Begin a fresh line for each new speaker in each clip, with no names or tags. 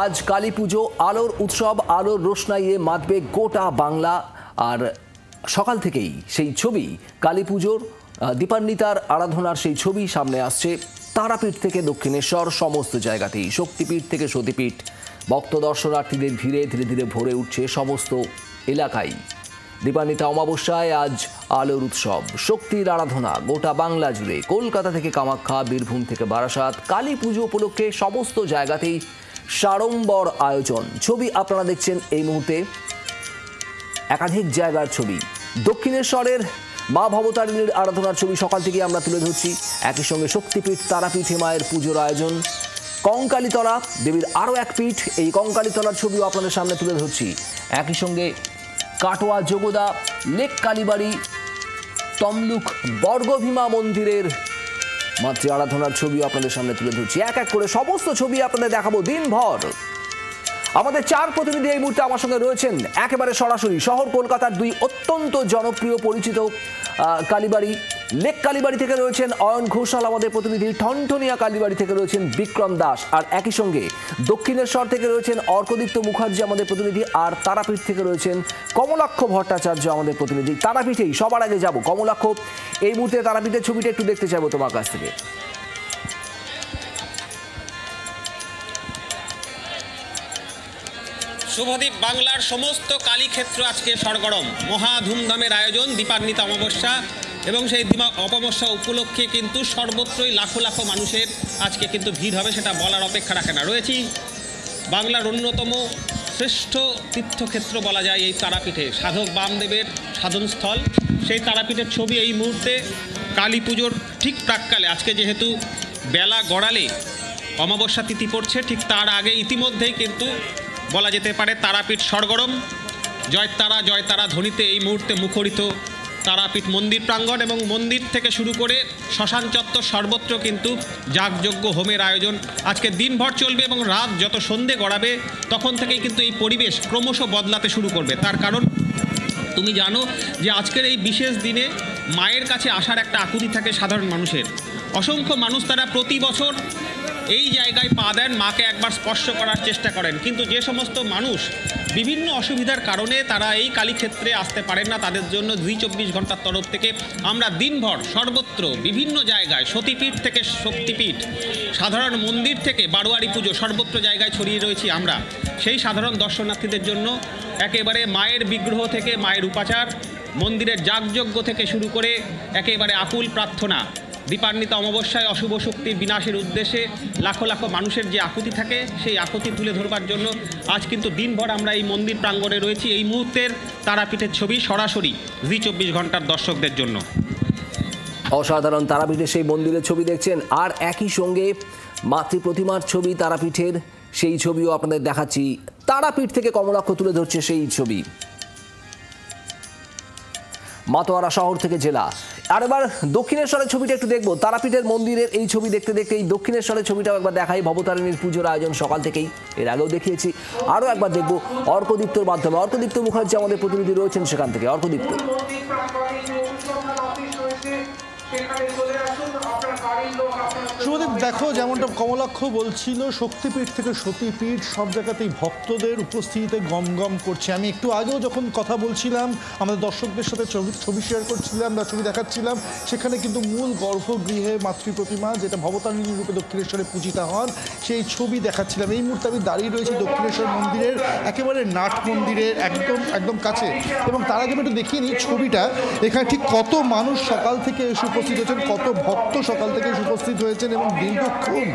আজ কালী পুজো, আলোর উৎসব, আলোর রোশনাইয়ে মাতবে গোটা বাংলা। আর সকাল থেকেই সেই ছবি, কালী পুজোর দীপান্বিতার আরাধনার সেই ছবি সামনে আসছে। তারাপীঠ থেকে দক্ষিণেশ্বর, সমস্ত জায়গাতেই শক্তিপীঠ থেকে সতীপীঠ, ভক্ত দর্শনার্থীদের ভিড়ে ধীরে ধীরে ভরে উঠছে সমস্ত এলাকায়। দীপান্বিতা অমাবস্যায় আজ আলোর উৎসব, শক্তির আরাধনা গোটা বাংলা জুড়ে। কলকাতা থেকে কামাখ্যা, বীরভূম থেকে বারাসাত, কালী পুজো উপলক্ষে সমস্ত জায়গাতেই সাড়ম্বর আয়োজন। ছবি আপনারা দেখছেন এই মুহূর্তে, একাধিক জায়গার ছবি। দক্ষিণেশ্বরের মা ভবতারিণীর আরাধনার ছবি সকাল থেকে আমরা তুলে ধরছি। একই সঙ্গে শক্তিপীঠ তারাপীঠে মায়ের পুজোর আয়োজন। কঙ্কালীতলা দেবীর আরও এক পীঠ, এই কঙ্কালীতলার ছবিও আপনাদের সামনে তুলে ধরছি। একই সঙ্গে কাটোয়া, যোগদা, লেক কালীবাড়ি, তমলুক বর্গভীমা মন্দিরের মাতৃ আরাধনার ছবিও আপনাদের সামনে তুলে ধরছি। এক এক করে সমস্ত ছবি আপনাদের দেখাবো দিনভর। আমাদের চার প্রতিনিধি এই মুহূর্তে আমার সঙ্গে রয়েছেন একেবারে সরাসরি শহর কলকাতার দুই অত্যন্ত জনপ্রিয় পরিচিত কালীবাড়ি। লেক কালীবাড়ি থেকে রয়েছেন অয়ন ঘোষাল আমাদের প্রতিনিধি, ঠনঠনিয়া কালীবাড়ি থেকে রয়েছেন বিক্রম দাস, আর একই সঙ্গে দক্ষিণেশ্বর থেকে রয়েছেন অর্কদীপ্ত মুখার্জি আমাদের প্রতিনিধি, আর তারাপীঠ থেকে রয়েছেন কমলাক্ষ ভট্টাচার্য আমাদের প্রতিনিধি। তারাপীঠেই সবার আগে যাব। কমলাক্ষ, এই মুহূর্তে তারাপীঠের ছবিটা একটু দেখতে চাইবো তোমার কাছ থেকে।
শুভদীপ, বাংলার সমস্ত কালীক্ষেত্র আজকে সরগরম। মহা ধুমধামের আয়োজন দীপান্বিতা অমাবস্যা, এবং সেই অমাবস্যা উপলক্ষে কিন্তু সর্বত্রই লাখো লাখো মানুষের আজকে কিন্তু ভিড় হবে, সেটা বলার অপেক্ষা রাখে না। রয়েছি বাংলার অন্যতম শ্রেষ্ঠ তীর্থক্ষেত্র বলা যায় এই তারাপীঠে, সাধক বামদেবের সাধনস্থল। সেই তারাপীঠের ছবি এই মুহূর্তে কালী পুজোর ঠিক প্রাক্কালে, আজকে যেহেতু বেলা গড়ালে অমাবস্যা তিথি পড়ছে, ঠিক তার আগে ইতিমধ্যেই কিন্তু বলা যেতে পারে তারাপীঠ সরগরম। জয় তারা ধ্বনিতে এই মুহূর্তে মুখরিত তারাপীঠ মন্দির প্রাঙ্গণ, এবং মন্দির থেকে শুরু করে শ্মশান চত্বর সর্বত্র কিন্তু যাগযজ্ঞ হোমের আয়োজন আজকে দিনভর চলবে, এবং রাত যত সন্ধে গড়াবে তখন থেকেই কিন্তু এই পরিবেশ ক্রমশ বদলাতে শুরু করবে। তার কারণ তুমি জানো যে আজকের এই বিশেষ দিনে মায়ের কাছে আসার একটা আকুতি থাকে সাধারণ মানুষের। অসংখ্য মানুষ তারা প্রতি বছর এই জায়গায় পা দেন, মাকে একবার স্পর্শ করার চেষ্টা করেন, কিন্তু যে সমস্ত মানুষ বিভিন্ন অসুবিধার কারণে তারা এই কালীক্ষেত্রে আসতে পারেন না, তাদের জন্য 24 ঘন্টার তরফ থেকে আমরা দিনভর সর্বত্র বিভিন্ন জায়গায়, সতীপীঠ থেকে শক্তিপীঠ, সাধারণ মন্দির থেকে বারোয়ারি পুজো, সর্বত্র জায়গায় ছড়িয়ে রয়েছি আমরা। সেই সাধারণ দর্শনার্থীদের জন্য একেবারে মায়ের বিগ্রহ থেকে মায়ের উপাচার, মন্দিরের যাগযজ্ঞ থেকে শুরু করে একেবারে আকুল প্রার্থনা। দীপান্বিতা অমাবস্যায় অশুভ শক্তির বিনাশের উদ্দেশ্যে লাখো লাখো মানুষের যে আকুতি থাকে, সেই আকুতি তুলে ধরবার জন্য আজ কিন্তু দিনভর আমরা এই মন্দির প্রাঙ্গণে রয়েছি। এই মুহূর্তের তারাপীঠের ছবি সরাসরি 24 ঘন্টার দর্শকদের জন্য।
অসাধারণ তারাপীঠের সেই মন্দিরের ছবি দেখছেন, আর একই সঙ্গে মাতৃ প্রতিমার ছবি তারাপীঠের, সেই ছবিও আপনাদের দেখাচ্ছি। তারাপীঠ থেকে কমলাক্ষ তুলে ধরছে সেই ছবি। মাতোয়ারা শহর থেকে জেলা। আর এবার দক্ষিণেশ্বরের ছবিটা একটু দেখবো। তারাপীঠের মন্দিরের এই ছবি দেখতে দেখতে এই দক্ষিণেশ্বরের ছবিটাও একবার দেখাই। ভবতারিণীর পুজোর আয়োজন সকাল থেকেই, এর আগেও দেখিয়েছি, আরও একবার দেখবো অর্কদীপ্তর মাধ্যমে। অর্কদীপ্ত মুখার্জি আমাদের প্রতিনিধি রয়েছেন সেখান থেকে। অর্কদীপ্ত,
শুভদীপ, দেখো যেমনটা কমলাক্ষ বলছিল, শক্তিপীঠ থেকে সতীপীঠ সব জায়গাতেই ভক্তদের উপস্থিতিতে গম গম করছে। আমি একটু আগেও যখন কথা বলছিলাম, আমাদের দর্শকদের সাথে ছবি শেয়ার করছিলাম বা ছবি দেখাচ্ছিলাম, সেখানে কিন্তু মূল গর্ভগৃহে মাতৃ প্রতিমা, যেটা ভবতারিণী রূপে দক্ষিণেশ্বরে পূজিতা হন, সেই ছবি দেখাচ্ছিলাম। এই মুহূর্তে আমি দাঁড়িয়ে রয়েছি দক্ষিণেশ্বর মন্দিরের একেবারে নাট মন্দিরের একদম কাছে, এবং তার আগে একটু দেখিয়ে নিই ছবিটা। এখানে ঠিক কত মানুষ সকাল থেকে এসে উপস্থিত হয়েছেন, কত ভক্ত সকাল থেকে উপস্থিত হয়েছেন এবং দীর্ঘক্ষণ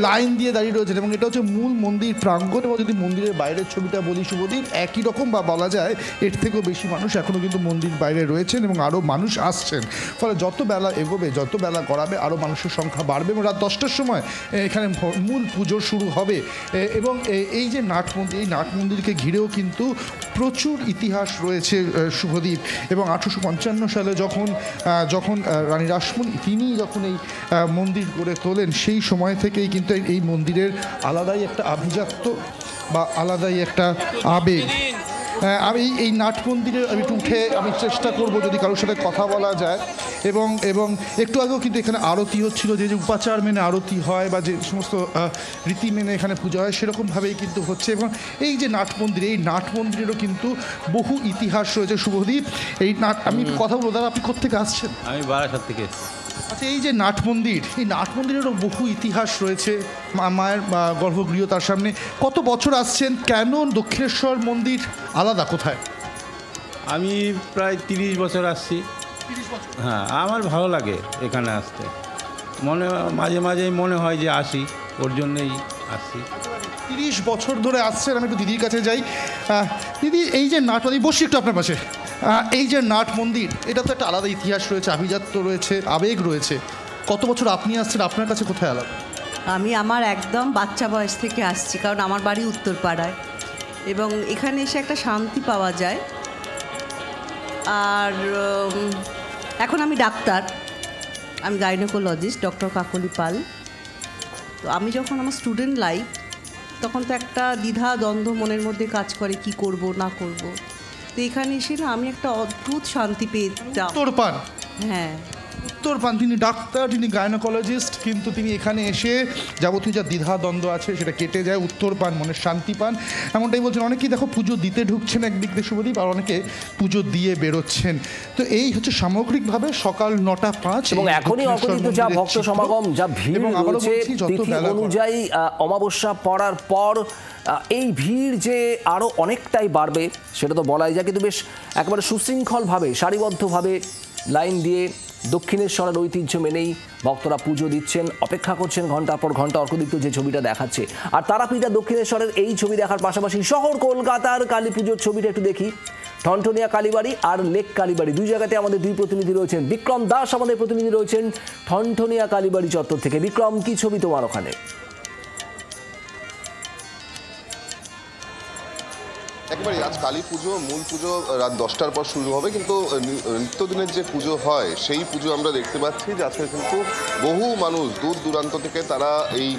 লাইন দিয়ে দাঁড়িয়ে রয়েছেন। এবং এটা হচ্ছে মূল মন্দির প্রাঙ্গণ, এবং যদি মন্দিরের বাইরের ছবিটা বলি শুভদীপ, একই রকম বা বলা যায় এর থেকেও বেশি মানুষ এখনও কিন্তু মন্দির বাইরে রয়েছেন, এবং আরও মানুষ আসছেন। ফলে যত বেলা এগোবে, যত বেলা গড়াবে, আরও মানুষের সংখ্যা বাড়বে, এবং রাত 10টার সময় এখানে মূল পুজো শুরু হবে। এবং এই যে নাট মন্দির, এই নাট মন্দিরকে ঘিরেও কিন্তু প্রচুর ইতিহাস রয়েছে শুভদীপ। এবং 1855 সালে যখন রানী রাসমণি তিনি যখন এই মন্দির গড়ে তোলেন, সেই সময় থেকেই কিন্তু এই মন্দিরের আলাদাই একটা আভিজাত্য বা আলাদাই একটা আবেগ আমি এই নাট মন্দিরে আমি একটু উঠে আমি চেষ্টা করব যদি কারোর সাথে কথা বলা যায়, এবং এবং একটু আগেও কিন্তু এখানে আরতি হচ্ছিল, যে উপাচার মেনে আরতি হয় বা যে সমস্ত রীতি মেনে এখানে পুজো হয় সেরকমভাবেই কিন্তু হচ্ছে। এবং এই যে নাট মন্দির, এই নাট মন্দিরেরও কিন্তু বহু ইতিহাস রয়েছে। শুভদীপ, এই নাট আমি একটু কথা বলবো, দাদা আপনি কোথেকে আসছেন?
আমি বারাসাত থেকে এসেছি।
আচ্ছা, এই যে নাট মন্দির, এই নাট মন্দিরেরও বহু ইতিহাস রয়েছে, মায়ের গর্ভগৃহ তার সামনে। কত বছর আসছেন? কেন দক্ষিণেশ্বর মন্দির আলাদা কোথায়?
আমি প্রায় 30 বছর আসছি। হ্যাঁ, আমার ভালো লাগে এখানে আসতে, মাঝে মাঝেই মনে হয় যে আসি, ওর জন্যই আসছি।
30 বছর ধরে আসছেন। আমি একটু দিদির কাছে যাই। দিদি, এই যে নাট মন্দির, বসি একটু আপনার পাশে। এই যে নাট মন্দির, এটা তো একটা আলাদা ইতিহাস রয়েছে, আভিজাত্য রয়েছে, আবেগ রয়েছে। কত বছর আপনি আসছেন? আপনার কাছে কোথায় আলাদা?
আমি আমার একদম বাচ্চা বয়স থেকে আসছি, কারণ আমার বাড়ি উত্তরপাড়ায়, এবং এখানে এসে একটা শান্তি পাওয়া যায়। আর এখন আমি ডাক্তার, আমি গাইনোকোলজিস্ট, ডক্টর কাকলি পাল। তো আমি যখন আমার স্টুডেন্ট লাইফ, তখন তো একটা দ্বিধা দ্বন্দ্ব মনের মধ্যে কাজ করে, কি করব না করব। তো এখানে এসে না আমি একটা অদ্ভুত শান্তি পেতাম।
উত্তরপান,
হ্যাঁ,
উত্তরপান, তিনি ডাক্তার, তিনি গাইনোকোলজিস্ট, কিন্তু তিনি এখানে এসে যাবতীয় যা দ্বিধা দ্বন্দ্ব আছে সেটা কেটে যায়, উত্তরপান, মনের শান্তি পান, এমনটাই বলছেন। অনেকেই দেখো পুজো দিতে ঢুকছেন একদিক দিয়ে শুভদীপ, আর অনেকে পুজো দিয়ে বেরোচ্ছেন। তো এই হচ্ছে সামগ্রিকভাবে সকাল 9:05
এবং এখনই অগণিত যা ভক্ত সমাগম, যা ভিড় রয়েছে, তিথি অনুযায়ী অমাবস্যা পড়ার পর এই ভিড় যে আরও অনেকটাই বাড়বে সেটা তো বলাই যায়। কিন্তু বেশ একেবারে সুশৃঙ্খলভাবে, সারিবদ্ধভাবে লাইন দিয়ে দক্ষিণেশ্বরের ঐতিহ্য মেনেই ভক্তরা পুজো দিচ্ছেন, অপেক্ষা করছেন ঘন্টার পর ঘন্টা। অর্কদীপ্ত যে ছবিটা দেখাচ্ছে, আর তারাপীঠ দক্ষিণেশ্বরের এই ছবি দেখার পাশাপাশি শহর কলকাতার কালী পুজোর ছবিটা একটু দেখি। ঠনঠনিয়া কালীবাড়ি আর লেক কালীবাড়ি, দুই জায়গাতে আমাদের দুই প্রতিনিধি রয়েছেন। বিক্রম দাস আমাদের প্রতিনিধি রয়েছেন ঠনঠনিয়া কালীবাড়ি চত্বর থেকে। বিক্রম, কি ছবি তোমার ওখানে?
একেবারে আজ কালী পুজো, মূল পুজো রাত 10টার পর শুরু হবে, কিন্তু নিত্যদিনের যে পুজো হয় সেই পুজো আমরা দেখতে পাচ্ছি যে আজকে কিন্তু বহু মানুষ দূর দূরান্ত থেকে তারা এই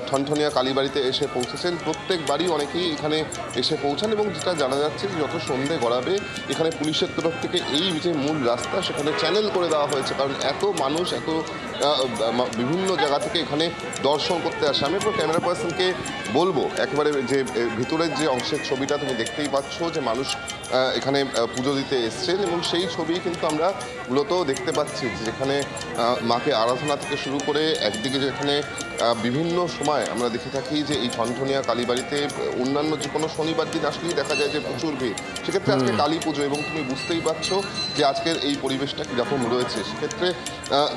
ঠনঠনিয়া কালীবাড়িতে এসে পৌঁছেছেন। প্রত্যেকবারই অনেকেই এখানে এসে পৌঁছান, এবং যেটা জানা যাচ্ছে যে যত সন্ধে গড়াবে এখানে পুলিশের তরফ থেকে এই যে মূল রাস্তা সেখানে চ্যানেল করে দেওয়া হয়েছে, কারণ এত মানুষ এত বিভিন্ন জায়গা থেকে এখানে দর্শন করতে আসে। আমি আপনার ক্যামেরা পার্সনকে বলবো, একেবারে যে ভিতরের যে অংশের ছবিটা তুমি দেখতেই পাচ্ছ যে মানুষ এখানে পুজো দিতে এসছেন, এবং সেই ছবি কিন্তু আমরা মূলত দেখতে পাচ্ছি যেখানে মাকে আরাধনা থেকে শুরু করে একদিকে যেখানে বিভিন্ন সময় আমরা দেখে থাকি যে এই ঠনঠনিয়া কালীবাড়িতে অন্যান্য যে কোনো শনিবার দিন আসলেই দেখা যায় যে প্রচুর ভিড়, সেক্ষেত্রে আজকে কালী পুজো, এবং তুমি বুঝতেই পারছো যে আজকের এই পরিবেশটা কীরকম রয়েছে। সেক্ষেত্রে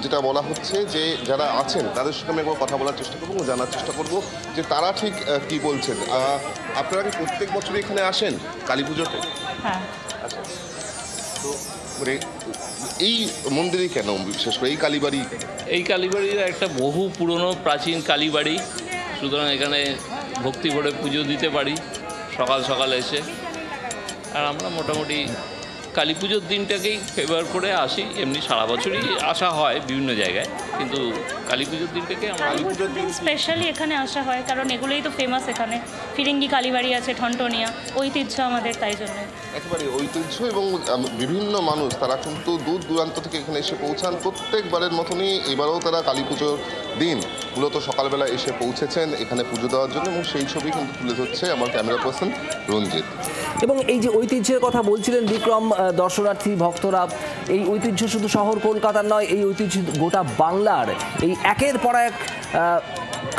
যেটা বলা হচ্ছে যে যারা আছেন তাদের সঙ্গে আমি একবার কথা বলার চেষ্টা করবো, জানার চেষ্টা করবো যে তারা ঠিক কি বলছেন। আপনারা কি প্রত্যেক বছর এখানে আসেন কালী পুজোতে?
হ্যাঁ।
আচ্ছা, তো মানে এই মন্দিরে কেন, বিশেষ করে এই কালীবাড়ি?
এই কালীবাড়ির একটা বহু পুরনো প্রাচীন কালীবাড়ি, সুতরাং এখানে ভক্তি করে পুজো দিতে পারি সকাল সকাল এসে। আর আমরা মোটামুটি কালী পুজোর দিনটাকেই ফেভার করে আসি, এমনি সারা বছরই আসা হয় বিভিন্ন জায়গায়, কিন্তু কালী পুজোর দিনটাকে আমরা
কালী পুজোর দিন স্পেশালি এখানে আসা হয়, কারণ এগুলোই তো ফেমাস। এখানে ফিরিঙ্গি কালীবাড়ি আছে, ঠনঠনিয়া, ঐতিহ্য আমাদের, তাই জন্য
একেবারে ঐতিহ্য, এবং বিভিন্ন মানুষ তারা কিন্তু দূর দূরান্ত থেকে এখানে এসে পৌঁছান। প্রত্যেকবারের মতনই এবারেও তারা কালী পুজোর দিন মূলত সকালবেলা এসে পৌঁছেছেন এখানে পুজো দেওয়ার জন্য, এবং সেই ছবি কিন্তু তুলে ধরছে আমার ক্যামেরা পার্সন রঞ্জিত।
এবং এই যে ঐতিহ্যের কথা বলছিলেন বিক্রম, দর্শনার্থী ভক্তরা, এই ঐতিহ্য শুধু শহর কলকাতার নয়, এই ঐতিহ্য গোটা বাংলার। এই একের পর এক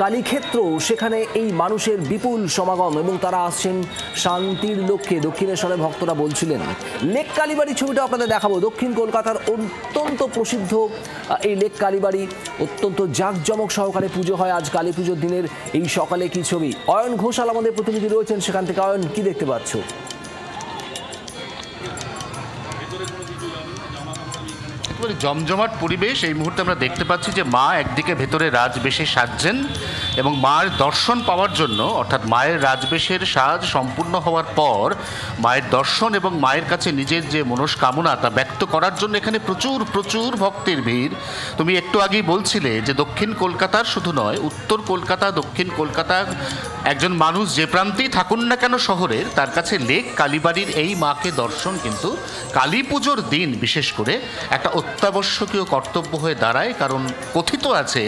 কালীক্ষেত্র, সেখানে এই মানুষের বিপুল সমাগম, এবং তারা আসছেন শান্তির লক্ষ্যে। দক্ষিণেশ্বরের ভক্তরা বলছিলেন। লেক কালীবাড়ি ছবিটা আপনাদের দেখাবো। দক্ষিণ কলকাতার অত্যন্ত প্রসিদ্ধ এই লেক কালীবাড়ি, অত্যন্ত জাঁকজমক সহকারে পুজো হয় আজ কালী পুজোর দিনের এই সকালে। কি ছবি, অয়ন ঘোষাল আমাদের প্রতিনিধি রয়েছেন সেখান থেকে। অয়ন, কি দেখতে পাচ্ছ?
জমজমাট পরিবেশ এই মুহূর্তে আমরা দেখতে পাচ্ছি যে মা একদিকে ভেতরে রাজবেশে সাজছেন, এবং মায়ের দর্শন পাওয়ার জন্য, অর্থাৎ মায়ের রাজবেশের সাজ সম্পূর্ণ হওয়ার পর মায়ের দর্শন এবং মায়ের কাছে নিজের যে মনস্কামনা তা ব্যক্ত করার জন্য এখানে প্রচুর প্রচুর ভক্তের ভিড়। তুমি একটু আগেই বলছিলে যে দক্ষিণ কলকাতার শুধু নয়, উত্তর কলকাতা, দক্ষিণ কলকাতা, একজন মানুষ যে প্রান্তেই থাকুন না কেন শহরের, তার কাছে লেক কালীবাড়ির এই মাকে দর্শন কিন্তু কালী পুজোর দিন বিশেষ করে একটা অত্যাবশ্যকীয় কর্তব্য হয়ে দাঁড়ায়। কারণ কথিত আছে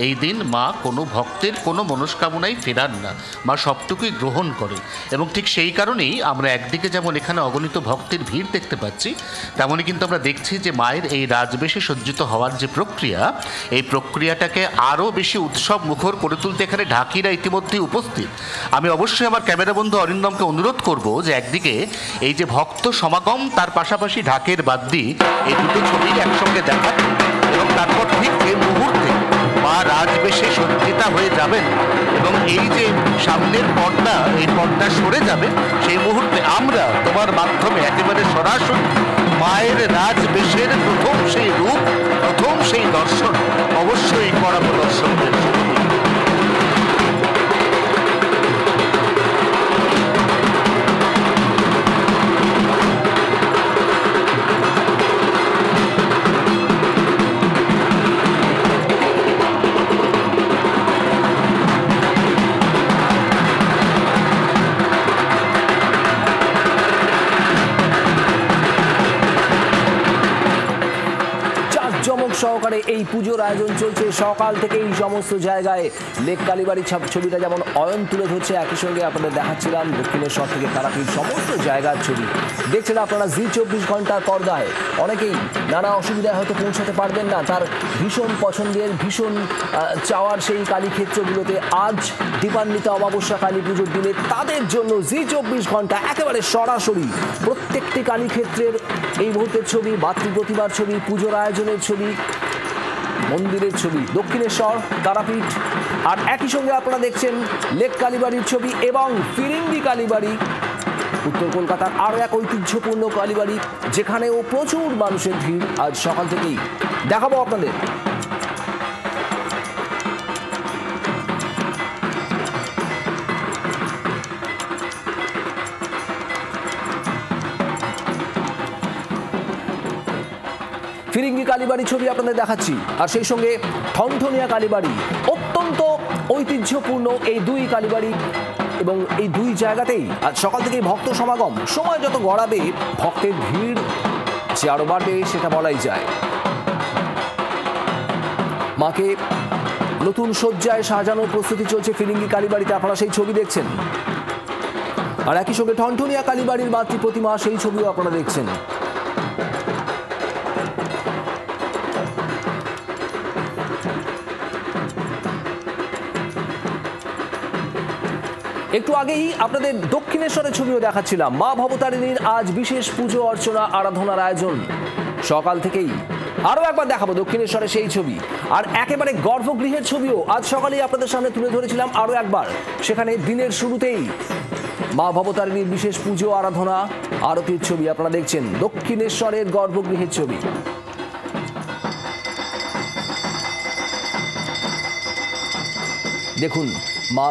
এই দিন মা কোনো ভক্তের কোনো মনস্কামনাই ফেরান না, মা সবটুকুই গ্রহণ করে। এবং ঠিক সেই কারণেই আমরা একদিকে যেমন এখানে অগণিত ভক্তের ভিড় দেখতে পাচ্ছি, তেমনই কিন্তু আমরা দেখছি যে মায়ের এই রাজবেশে সজ্জিত হওয়ার যে প্রক্রিয়া, এই প্রক্রিয়াটাকে আরও বেশি উৎসব মুখর করে তুলতে এখানে ঢাকিরা ইতিমধ্যেই উপস্থিত। আমি অবশ্যই আমার ক্যামেরা বন্ধু অরিন্দমকে অনুরোধ করব যে একদিকে এই যে ভক্ত সমাগম, তার পাশাপাশি ঢাকের বাদ্যি, এই দুটো ছবি একসঙ্গে দেখা, এবং তারপর ঠিক এই মুহূর্তে মা রাজবেশে সজ্জিতা হয়ে যাবেন এবং এই যে সামনের পর্দা, এই পর্দা সরে যাবে, সেই মুহূর্তে আমরা তোমার মাধ্যমে একেবারে সরাসরি মায়ের রাজবেশের প্রথম সেই রূপ, প্রথম সেই দর্শন অবশ্যই করাবো দর্শকদের।
সহকারে এই পুজোর আয়োজন চলছে সকাল থেকে এই সমস্ত জায়গায়। লেক কালীবাড়ির ছবিটা যেমন অয়ন তুলে ধরছে, একই সঙ্গে আপনাদের দেখাচ্ছিলাম দক্ষিণেশ্বর থেকে তারাপীঠ সমস্ত জায়গার ছবি দেখছেন আপনারা জি24 ঘন্টার পর্দায়। অনেকেই নানা অসুবিধায় হয়তো পৌঁছাতে পারবেন না, তার ভীষণ পছন্দের, ভীষণ চাওয়ার সেই কালীক্ষেত্রগুলোতে আজ দীপান্বিতা অমাবস্যা কালী পুজোর দিনে তাদের জন্য জি24 ঘন্টা একেবারে সরাসরি প্রত্যেকটি কালীক্ষেত্রের এই মুহূর্তের ছবি, মাতৃ প্রতিমার ছবি, পুজোর আয়োজনের ছবি, মন্দিরের ছবি, দক্ষিণেশ্বর, তারাপীঠ, আর একই সঙ্গে আপনারা দেখছেন লেক কালীবাড়ির ছবি এবং ফিরিঙ্গি কালীবাড়ি, উত্তর কলকাতার আরও এক ঐতিহ্যপূর্ণ কালীবাড়ি, যেখানেও প্রচুর মানুষের ভিড় আজ সকাল থেকেই। দেখাবো আপনাদের। ফিরিঙ্গি কালীবাড়ি ছবি আপনাদের দেখাচ্ছি, আর সেই সঙ্গে ঠনঠনিয়া কালীবাড়ি, অত্যন্ত ঐতিহ্যপূর্ণ এই দুই কালীবাড়ি এবং এই দুই জায়গাতেই আজ সকাল থেকেই ভক্ত সমাগম। সময় যত গড়াবে ভক্তের ভিড় যে আরও বাড়বে সেটা বলাই যায়। মাকে নতুন সজ্জায় সাজানোর প্রস্তুতি চলছে ফিরিঙ্গি কালীবাড়িতে, আপনারা সেই ছবি দেখছেন। আর একই সঙ্গে ঠনঠনিয়া কালীবাড়ির মাতৃ প্রতিমা, সেই ছবিও আপনারা দেখছেন। একটু আগেই আপনাদের দক্ষিণেশ্বরের ছবিও দেখাচ্ছিলাম। মা ভবতারিণীর আজ বিশেষ পুজো অর্চনা আরাধনার আয়োজন সকাল থেকেই। আরও একবার দেখাবো দক্ষিণেশ্বরের সেই ছবি, আর একেবারে গর্ভগৃহের ছবিও আজ সকালেই আপনাদের সামনে তুলে ধরেছিলাম আরও একবার। সেখানে দিনের শুরুতেই মা ভবতারিণীর বিশেষ পুজো আরাধনা আরতির ছবি আপনারা দেখছেন, দক্ষিণেশ্বরের গর্ভগৃহের ছবি। দেখুন মা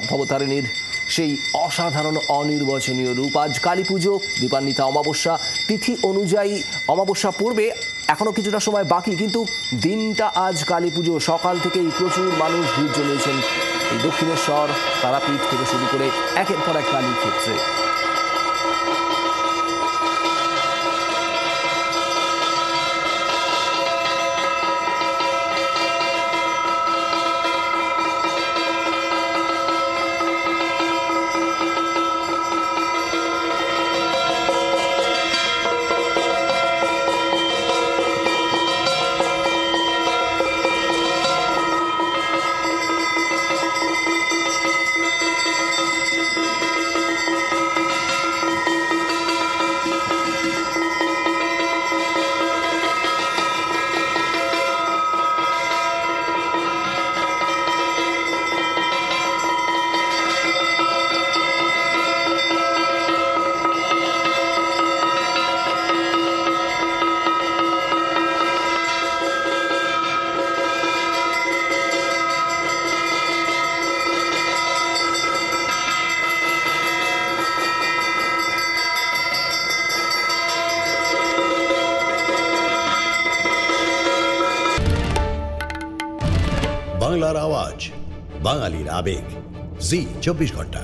ভবতারিণীর সেই অসাধারণ অনির্বচনীয় রূপ। আজ কালী পুজো, দীপান্বিতা অমাবস্যা, তিথি অনুযায়ী অমাবস্যা পড়বে, এখনও কিছুটা সময় বাকি, কিন্তু দিনটা আজ কালী পুজো। সকাল থেকেই প্রচুর মানুষ ভিড় জমিয়েছেন এই দক্ষিণেশ্বর, তারাপীঠ থেকে শুরু করে একের পর এক কালী ক্ষেত্রে।
বাংলার আওয়াজ, বাঙালির আবেগ, জি 24 ঘন্টা।